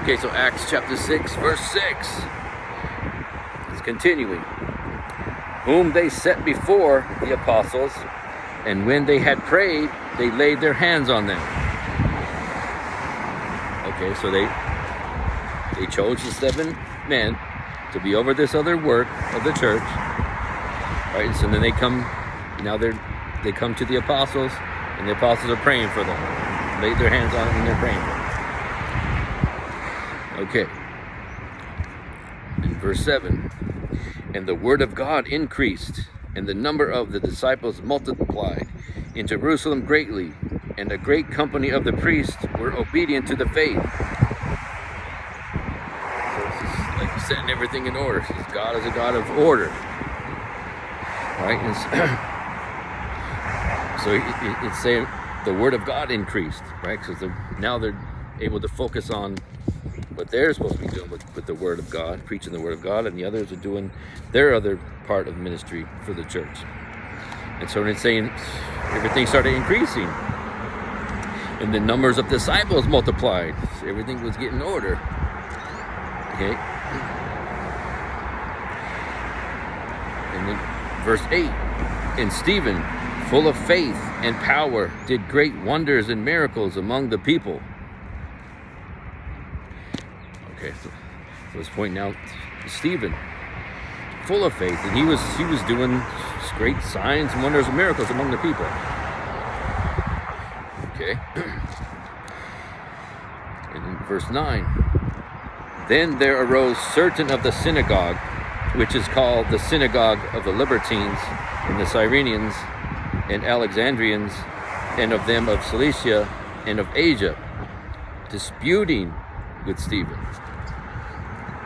Okay, so Acts chapter 6, verse 6. It's continuing. Whom they set before the apostles, and when they had prayed, they laid their hands on them. Okay, so they chose the 7 men to be over this other work of the church. Right, so then they come to the apostles, and the apostles are praying for them. Laid their hands on them and they're praying for them. Okay. In verse 7. And the word of God increased, and the number of the disciples multiplied in Jerusalem greatly, and a great company of the priests were obedient to the faith. So it's just like setting everything in order. God is a God of order. Right? And so it's saying the word of God increased, right? Because now they're able to focus on what they're supposed to be doing with the word of God, preaching the word of God, and the others are doing their other part of ministry for the church. And so it's saying everything started increasing, and the numbers of disciples multiplied. So everything was getting order. Okay. And then verse 8, and Stephen, full of faith and power, did great wonders and miracles among the people. Okay, so it's pointing out Stephen, full of faith, and he was doing great signs and wonders and miracles among the people. Okay. And in verse 9, then there arose certain of the synagogue, which is called the synagogue of the Libertines, and the Cyrenians, and Alexandrians, and of them of Cilicia, and of Asia, disputing with Stephen.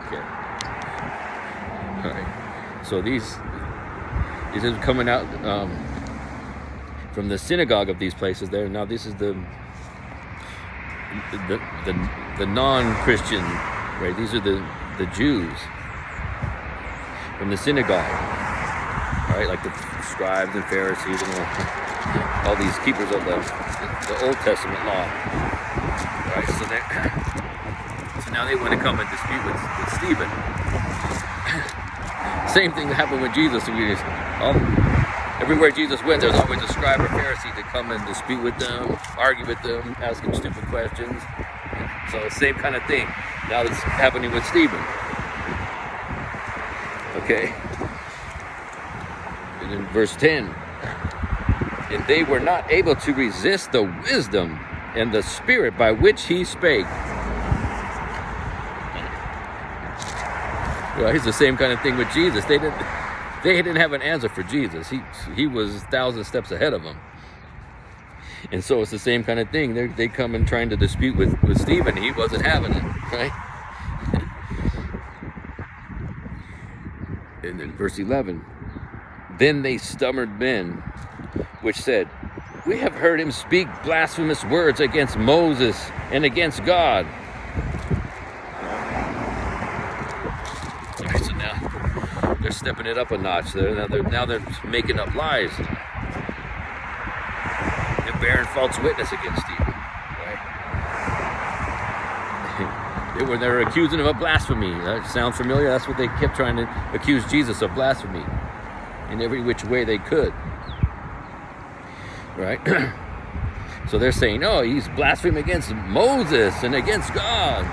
Okay. All right. So these are coming out from the synagogue of these places there. Now this is the non-Christian, right? These are the Jews from the synagogue, right? Like the scribes and Pharisees and all these keepers of the Old Testament law, right? So now they want to come and dispute with Stephen. Same thing that happened with Jesus. Everywhere Jesus went, there's always a scribe or Pharisee to come and dispute with them, argue with them, ask them stupid questions. So same kind of thing. Now it's happening with Stephen. Okay. And in verse 10, and they were not able to resist the wisdom and the spirit by which he spake. Well, it's the same kind of thing with Jesus. They didn't have an answer for Jesus. He was 1,000 steps ahead of them. And so it's the same kind of thing. They come and trying to dispute with Stephen. He wasn't having it, right? And then verse 11. Then they stammered men, which said, we have heard him speak blasphemous words against Moses and against God. So now they're stepping it up a notch. Now they're making up lies. They're bearing false witness against Stephen. Right? They're accusing him of blasphemy. That sounds familiar? That's what they kept trying to accuse Jesus of, blasphemy, in every which way they could. Right? So they're saying, oh, he's blaspheming against Moses and against God.